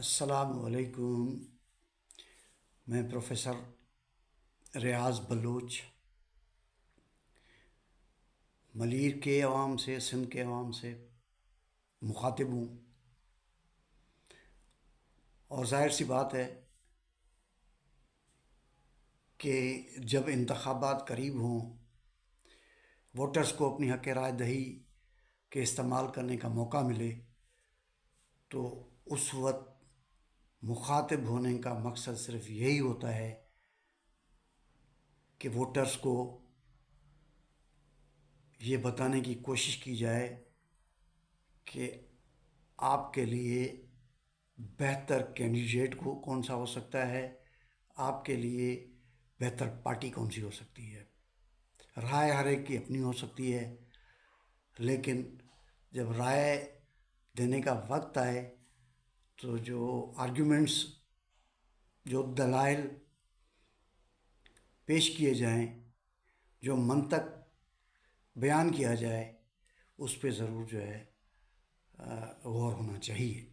السلام علیکم۔ میں پروفیسر ریاض بلوچ ملیر کے عوام سے، سندھ کے عوام سے مخاطب ہوں، اور ظاہر سی بات ہے کہ جب انتخابات قریب ہوں، ووٹرز کو اپنی حق رائے دہی کے استعمال کرنے کا موقع ملے، تو اس وقت مخاطب ہونے کا مقصد صرف یہی ہوتا ہے کہ ووٹرز کو یہ بتانے کی کوشش کی جائے کہ آپ کے لیے بہتر کینڈیڈیٹ کو کون سا ہو سکتا ہے، آپ کے لیے بہتر پارٹی کون سی ہو سکتی ہے۔ رائے ہر ایک کی اپنی ہو سکتی ہے، لیکن جب رائے دینے کا وقت آئے تو جو آرگیومنٹس، جو دلائل پیش کیے جائیں، جو منطق بیان کیا جائے، اس پہ ضرور جو ہے غور ہونا چاہیے۔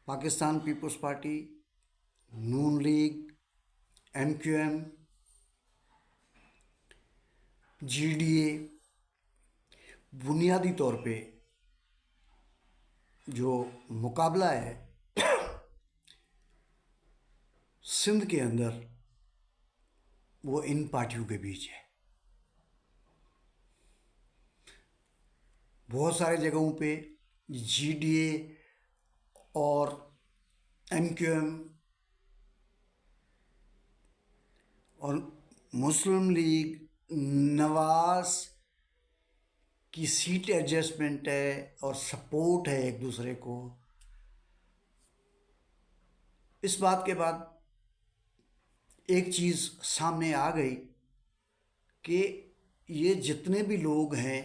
پاکستان پیپلز پارٹی، نون لیگ، MQM، GDA بنیادی طور پہ جو مقابلہ ہے سندھ کے اندر، وہ ان پارٹیوں کے بیچ ہے۔ بہت سارے جگہوں پہ GDA اور MQM اور مسلم لیگ نواز کی سیٹ ایڈجسٹمنٹ ہے اور سپورٹ ہے ایک دوسرے کو۔ اس بات کے بعد ایک چیز سامنے آ گئی کہ یہ جتنے بھی لوگ ہیں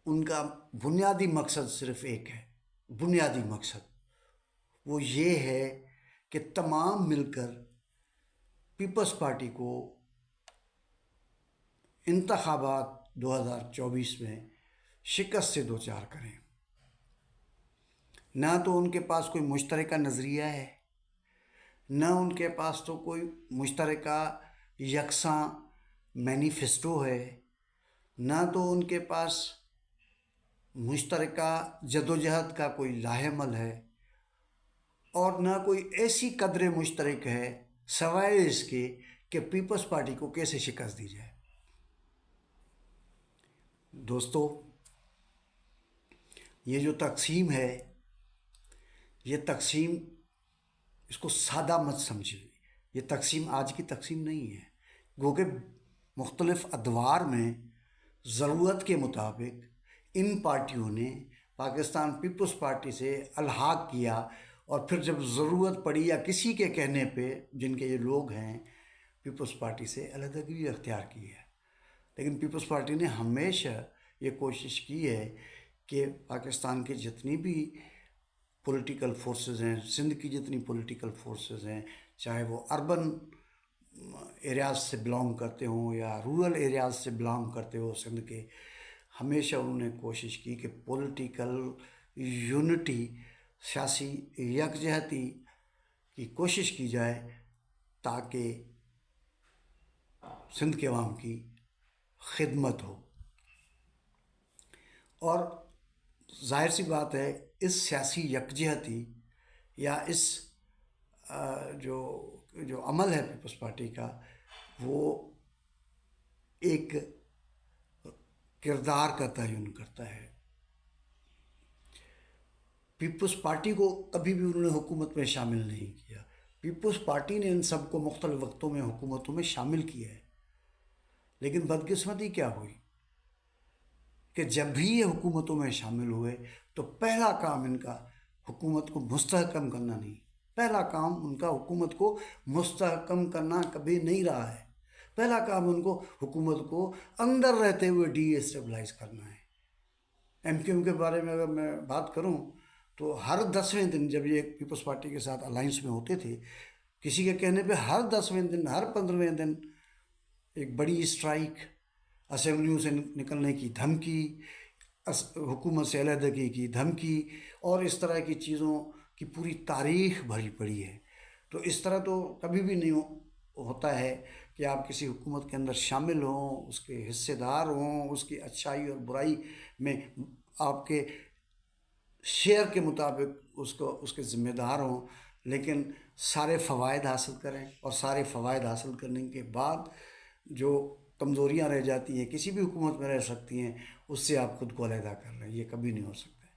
ان کا بنیادی مقصد صرف ایک ہے، بنیادی مقصد وہ یہ ہے کہ تمام مل کر پیپلز پارٹی کو انتخابات 2024 میں شکست سے دوچار کریں۔ نہ تو ان کے پاس کوئی مشترکہ نظریہ ہے، نہ ان کے پاس تو کوئی مشترکہ یکساں مینیفیسٹو ہے، نہ تو ان کے پاس مشترکہ جدوجہد کا کوئی لاہ عمل ہے، اور نہ کوئی ایسی قدر مشترک ہے سوائے اس کے کہ پیپلز پارٹی کو کیسے شکست دی جائے۔ دوستو، یہ جو تقسیم ہے، یہ تقسیم، اس کو سادہ مت سمجھیے۔ یہ تقسیم آج کی تقسیم نہیں ہے، گو کہ مختلف ادوار میں ضرورت کے مطابق ان پارٹیوں نے پاکستان پیپلز پارٹی سے الحاق کیا، اور پھر جب ضرورت پڑی یا کسی کے کہنے پہ، جن کے یہ لوگ ہیں، پیپلز پارٹی سے علیحدگی اختیار کی ہے۔ لیکن پیپلز پارٹی نے ہمیشہ یہ کوشش کی ہے کہ پاکستان کے جتنی بھی پولیٹیکل فورسز ہیں، سندھ کی جتنی پولیٹیکل فورسز ہیں، چاہے وہ اربن ایریاز سے بلانگ کرتے ہوں یا رورل ایریاز سے بلانگ کرتے ہو سندھ کے، ہمیشہ انہوں نے کوشش کی کہ پولیٹیکل یونٹی، سیاسی یکجہتی کی کوشش کی جائے تاکہ سندھ کے عوام کی خدمت ہو۔ اور ظاہر سی بات ہے، اس سیاسی یکجہتی یا اس جو عمل ہے پیپلز پارٹی کا، وہ ایک کردار کا تعین کرتا ہے۔ پیپلز پارٹی کو کبھی بھی انہوں نے حکومت میں شامل نہیں کیا۔ پیپلز پارٹی نے ان سب کو مختلف وقتوں میں حکومتوں میں شامل کیا ہے، لیکن بدقسمتی کیا ہوئی کہ جب بھی یہ حکومتوں میں شامل ہوئے تو پہلا کام ان کا حکومت کو مستحکم کرنا نہیں، پہلا کام ان کا حکومت کو مستحکم کرنا کبھی نہیں رہا ہے۔ پہلا کام ان کو حکومت کو اندر رہتے ہوئے ڈی اسٹیبلائز کرنا ہے۔ MQM کے بارے میں اگر میں بات کروں تو ہر 10ویں دن جب یہ پیپلز پارٹی کے ساتھ الائنس میں ہوتے تھے، کسی کے کہنے پہ ہر 10ویں دن، ہر 15ویں دن ایک بڑی اسٹرائک، اسمبلیوں سے نکلنے کی دھمکی، حکومت سے علیحدگی کی دھمکی اور اس طرح کی چیزوں کی پوری تاریخ بھری پڑی ہے. تو اس طرح تو کبھی بھی نہیں ہوتا ہے کہ آپ کسی حکومت کے اندر شامل ہوں، اس کے حصے دار ہوں، اس کی اچھائی اور برائی میں آپ کے شیئر کے مطابق اس کے ذمہ دار ہوں، لیکن سارے فوائد حاصل کریں، اور سارے فوائد حاصل کرنے کے بعد جو کمزوریاں رہ جاتی ہیں کسی بھی حکومت میں رہ سکتی ہیں، اس سے آپ خود کو علیحدہ کر لیں. یہ کبھی نہیں ہو سکتا ہے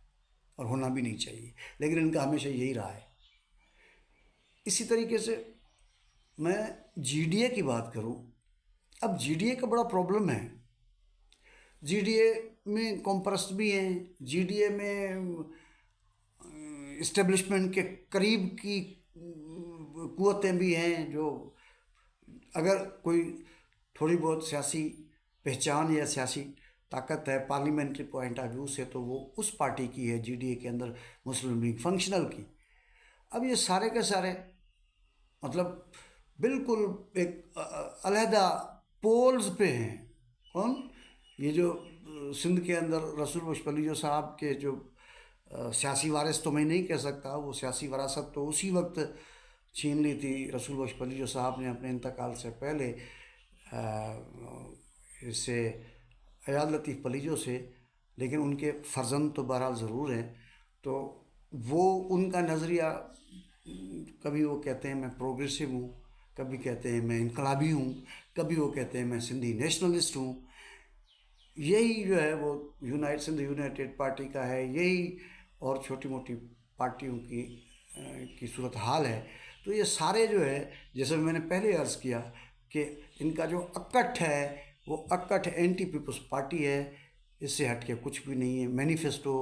اور ہونا بھی نہیں چاہیے، لیکن ان کا ہمیشہ یہی رہا ہے. اسی طریقے سے میں جی ڈی اے کی بات کروں. اب جی ڈی اے کا بڑا پرابلم ہے. جی ڈی اے میں کمپرست بھی ہیں، جی ڈی اے میں اسٹیبلشمنٹ کے قریب کی قوتیں بھی ہیں، جو اگر کوئی تھوڑی بہت سیاسی پہچان یا سیاسی طاقت ہے پارلیمنٹری پوائنٹ آف ویو سے، تو وہ اس پارٹی کی ہے جی ڈی اے کے اندر، مسلم لیگ فنکشنل کی. اب یہ سارے کے سارے مطلب بالکل ایک علیحدہ پولز پہ ہیں. کون؟ یہ جو سندھ کے اندر رسول بخش پلیجو صاحب کے جو سیاسی وارث تو میں نہیں کہہ سکتا، وہ سیاسی وراثت تو اسی وقت چھین لی تھی رسول بخش پلیجو صاحب نے اپنے انتقال سے پہلے اس سے ایاز لطیف پلیجو سے، لیکن ان کے فرزند تو بہرحال ضرور ہیں. تو وہ ان کا نظریہ، کبھی وہ کہتے ہیں میں پروگریسو ہوں، کبھی کہتے ہیں میں انقلابی ہوں، کبھی وہ کہتے ہیں میں سندھی نیشنلسٹ ہوں. یہی جو ہے وہ سندھ یونائٹڈ پارٹی کا ہے، یہی اور چھوٹی موٹی پارٹیوں کی صورتحال ہے. تو یہ سارے جو ہے، جیسے میں نے پہلے عرض کیا کہ ان کا جو اکٹھ ہے وہ اکٹھ اینٹی پیپلز پارٹی ہے، اس سے ہٹ کے کچھ بھی نہیں ہے. مینیفیسٹو،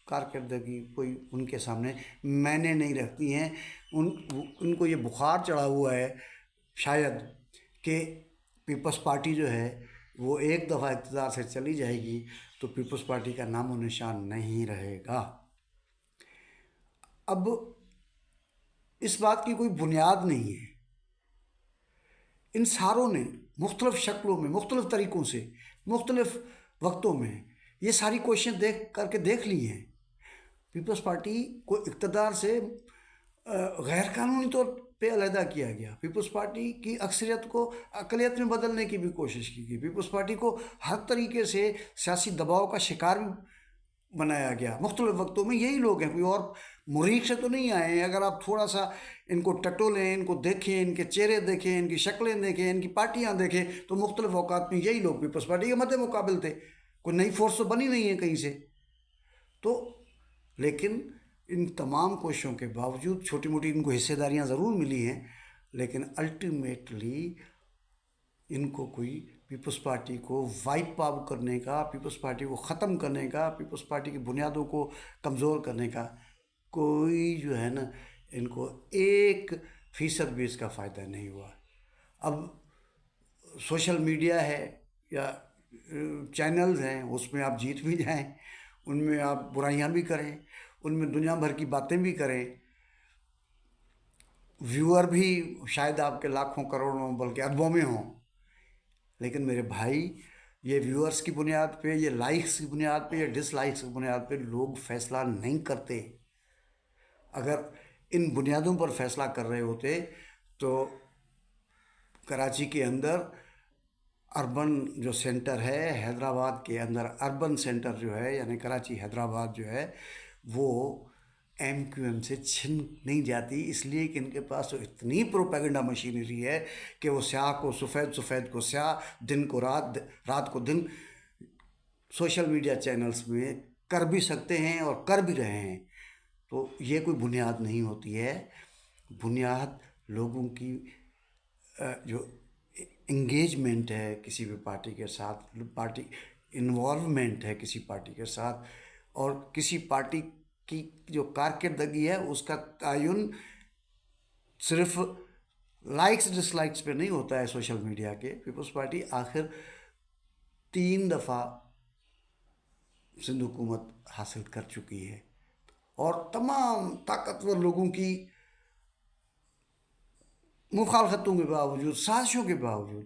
کارکردگی کوئی ان کے سامنے معنی نہیں رکھتی ہیں. ان کو یہ بخار چڑھا ہوا ہے شاید کہ پیپلز پارٹی جو ہے وہ ایک دفعہ اقتدار سے چلی جائے گی تو پیپلز پارٹی کا نام و نشان نہیں رہے گا. اب اس بات کی کوئی بنیاد نہیں ہے. ان ساروں نے مختلف شکلوں میں، مختلف طریقوں سے، مختلف وقتوں میں یہ ساری کوششیں کر کے دیکھ لی ہیں. پیپلز پارٹی کو اقتدار سے غیر قانونی طور پہ علیحدہ کیا گیا. پیپلز پارٹی کی اکثریت کو اقلیت میں بدلنے کی بھی کوشش کی گئی. پیپلز پارٹی کو ہر طریقے سے سیاسی دباؤ کا شکار بھی بنایا گیا. مختلف وقتوں میں یہی لوگ ہیں، کوئی اور مریخ سے تو نہیں آئے ہیں. اگر آپ تھوڑا سا ان کو ٹٹولیں، ان کو دیکھیں، ان کے چہرے دیکھیں، ان کی شکلیں دیکھیں، ان کی پارٹیاں دیکھیں، تو مختلف اوقات میں یہی لوگ پیپلز پارٹی کے مد مقابل تھے. کوئی نئی فورس تو بنی نہیں ہے کہیں سے. تو لیکن ان تمام کوششوں کے باوجود چھوٹی موٹی ان کو حصے داریاں ضرور ملی ہیں، لیکن الٹیمیٹلی ان کو کوئی پیپلز پارٹی کو وائپ آؤٹ کرنے کا، پیپلز پارٹی کو ختم کرنے کا، پیپلز پارٹی کی بنیادوں کو کمزور کرنے کا کوئی جو ہے نا، ان کو 1% بھی اس کا فائدہ نہیں ہوا. اب سوشل میڈیا ہے یا چینلز ہیں، اس میں آپ جیت بھی جائیں، ان میں آپ برائیاں بھی کریں، ان میں دنیا بھر کی باتیں بھی کریں، ویور بھی شاید آپ کے لاکھوں کروڑوں بلکہ اربوں میں ہوں، لیکن میرے بھائی یہ ویورز کی بنیاد پہ، یہ لائکس کی بنیاد پہ یا ڈس لائکس کی بنیاد پہ لوگ فیصلہ نہیں کرتے. اگر ان بنیادوں پر فیصلہ کر رہے ہوتے تو کراچی کے اندر اربن جو سینٹر ہے، حیدرآباد کے اندر اربن سینٹر جو ہے، یعنی کراچی حیدرآباد جو ہے، وہ ایم کیو ایم سے چھن نہیں جاتی. اس لیے کہ ان کے پاس تو اتنی پروپیگنڈا مشینری ہے کہ وہ سیاہ کو سفید، سفید کو سیاہ، دن کو رات، رات کو دن سوشل میڈیا چینلز میں کر بھی سکتے ہیں اور کر بھی رہے ہیں. تو یہ کوئی بنیاد نہیں ہوتی ہے. بنیاد لوگوں کی جو انگیجمنٹ ہے کسی بھی پارٹی کے ساتھ، پارٹی انوالومنٹ ہے کسی پارٹی کے ساتھ، اور کسی پارٹی کی جو کارکردگی ہے اس کا تعین صرف لائکس ڈس لائکس پہ نہیں ہوتا ہے سوشل میڈیا کے. پیپلز پارٹی آخر 3 دفعہ سندھ حکومت حاصل کر چکی ہے، اور تمام طاقتور لوگوں کی مخالفتوں کے باوجود، سازشوں کے باوجود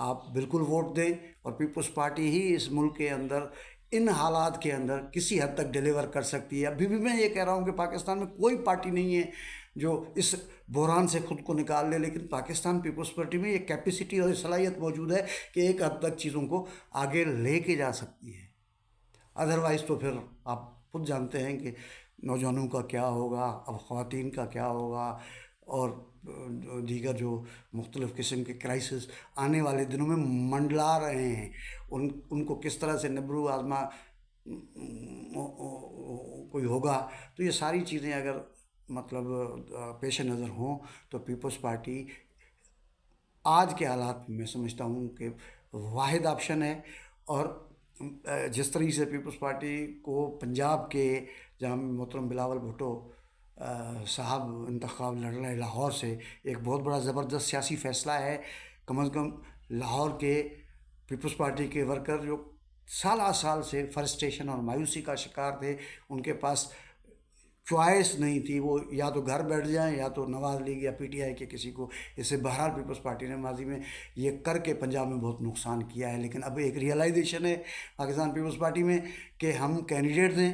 آپ بالکل ووٹ دیں، اور پیپلز پارٹی ہی اس ملک کے اندر ان حالات کے اندر کسی حد تک ڈیلیور کر سکتی ہے۔ ابھی بھی میں یہ کہہ رہا ہوں کہ پاکستان میں کوئی پارٹی نہیں ہے جو اس بحران سے خود کو نکال لے، لیکن پاکستان پیپلز پارٹی میں یہ کیپیسٹی اور صلاحیت موجود ہے کہ ایک حد تک چیزوں کو آگے لے کے جا سکتی ہے۔ ادروائز تو پھر آپ خود جانتے ہیں کہ نوجوانوں کا کیا ہوگا، اب خواتین کا کیا ہوگا، اور دیگر جو مختلف قسم کے کرائسس آنے والے دنوں میں منڈلا رہے ہیں، ان کو کس طرح سے نبرو آزما کوئی ہوگا۔ تو یہ ساری چیزیں اگر مطلب پیش نظر ہوں تو پیپلز پارٹی آج کے حالات میں سمجھتا ہوں کہ واحد آپشن ہے۔ اور جس طریقے سے پیپلز پارٹی کو پنجاب کے جہاں محترم بلاول بھٹو صاحب انتخاب لڑ رہے ہیں لاہور سے، ایک بہت بڑا زبردست سیاسی فیصلہ ہے۔ کم از کم لاہور کے پیپلز پارٹی کے ورکر جو سالہ سال سے فرسٹریشن اور مایوسی کا شکار تھے، ان کے پاس چوائس نہیں تھی، وہ یا تو گھر بیٹھ جائیں یا تو نواز لیگ یا پی ٹی آئی کے کسی کو۔ اس سے بہرحال پیپلز پارٹی نے ماضی میں یہ کر کے پنجاب میں بہت نقصان کیا ہے، لیکن اب ایک ریئلائزیشن ہے پاکستان پیپلز پارٹی میں کہ ہم کینڈیڈیٹ دیں،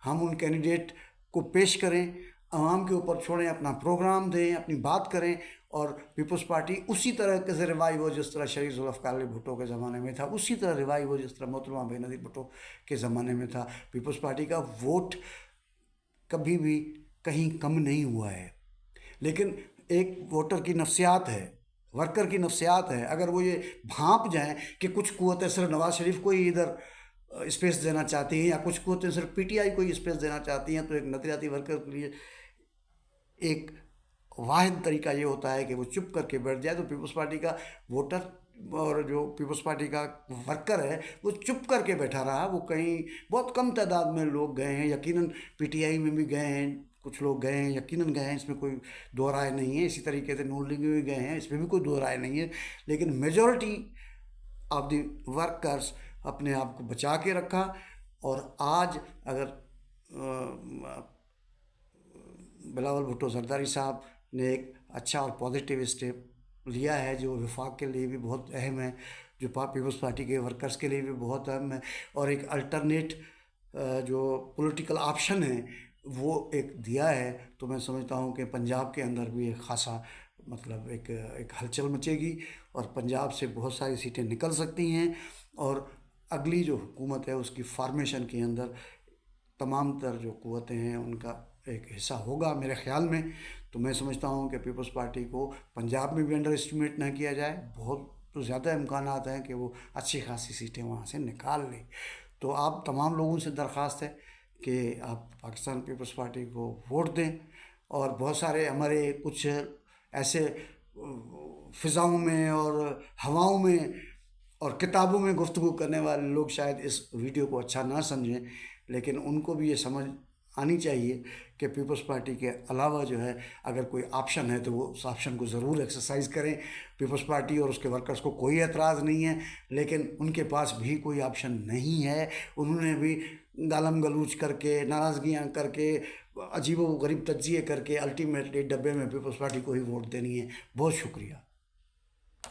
ہم ان کینڈیڈیٹ کو پیش کریں، عوام کے اوپر چھوڑیں، اپنا پروگرام دیں، اپنی بات کریں، اور پیپلز پارٹی اسی طرح سے ریوائیو ہو جس طرح شریف ذوالفقار علی بھٹو کے زمانے میں تھا، اسی طرح ریوائیو ہو جس طرح محترمہ بے نظیر بھٹو کے زمانے میں تھا۔ پیپلز پارٹی کا ووٹ کبھی بھی کہیں کم نہیں ہوا ہے، لیکن ایک ووٹر کی نفسیات ہے، ورکر کی نفسیات ہے۔ اگر وہ یہ بھانپ جائیں کہ کچھ قوتیں صرف نواز شریف کو ہی ادھر اسپیس دینا چاہتی ہیں یا کچھ قوتیں صرف پی ٹی آئی کو ہی اسپیس دینا چاہتی ہیں، تو ایک نظریاتی ورکر کے لیے ایک واحد طریقہ یہ ہوتا ہے کہ وہ چپ کر کے بیٹھ جائے۔ تو پیپلز پارٹی کا ووٹر اور جو پیپلز پارٹی کا ورکر ہے وہ چپ کر کے بیٹھا رہا۔ وہ کہیں بہت کم تعداد میں لوگ گئے ہیں، یقیناً پی ٹی آئی میں بھی گئے ہیں، کچھ لوگ گئے ہیں، یقیناً گئے ہیں، اس میں کوئی دو رائے نہیں ہے۔ اسی طریقے سے نون لیگ میں بھی گئے ہیں، اس میں بھی کوئی دو رائے نہیں ہے، لیکن میجورٹی آف دی ورکرز اپنے آپ کو بچا کے رکھا۔ اور آج اگر بلاول بھٹو زرداری صاحب نے ایک اچھا اور پازیٹیو اسٹیپ لیا ہے جو وفاق کے لیے بھی بہت اہم ہے، جو پیپلز پارٹی کے ورکرز کے لیے بھی بہت اہم ہے، اور ایک الٹرنیٹ جو پولیٹیکل آپشن ہے وہ ایک دیا ہے، تو میں سمجھتا ہوں کہ پنجاب کے اندر بھی ایک خاصا مطلب ایک ہلچل مچے گی، اور پنجاب سے بہت ساری سیٹیں نکل سکتی ہیں، اور اگلی جو حکومت ہے اس کی فارمیشن کے اندر تمام تر جو قوتیں ہیں ان کا ایک حصہ ہوگا میرے خیال میں۔ تو میں سمجھتا ہوں کہ پیپلز پارٹی کو پنجاب میں بھی انڈر اسٹیمیٹ نہ کیا جائے، بہت زیادہ امکانات ہیں کہ وہ اچھی خاصی سیٹیں وہاں سے نکال لیں۔ تو آپ تمام لوگوں سے درخواست ہے کہ آپ پاکستان پیپلز پارٹی کو ووٹ دیں، اور بہت سارے ہمارے کچھ ایسے فضاؤں میں اور ہواؤں میں اور کتابوں میں گفتگو کرنے والے لوگ شاید اس ویڈیو کو اچھا نہ سمجھیں، لیکن ان کو بھی یہ سمجھ آنی چاہیے کہ پیپلز پارٹی کے علاوہ جو ہے اگر کوئی آپشن ہے تو وہ اس آپشن کو ضرور ایکسرسائز کریں۔ پیپلز پارٹی اور اس کے ورکرز کو کوئی اعتراض نہیں ہے، لیکن ان کے پاس بھی کوئی آپشن نہیں ہے۔ انہوں نے بھی گالم گلوچ کر کے، ناراضگیاں کر کے، عجیب و غریب تجزیے کر کے الٹیمیٹلی ڈبے میں پیپلز پارٹی کو ہی ووٹ دینی ہے۔ بہت شکریہ۔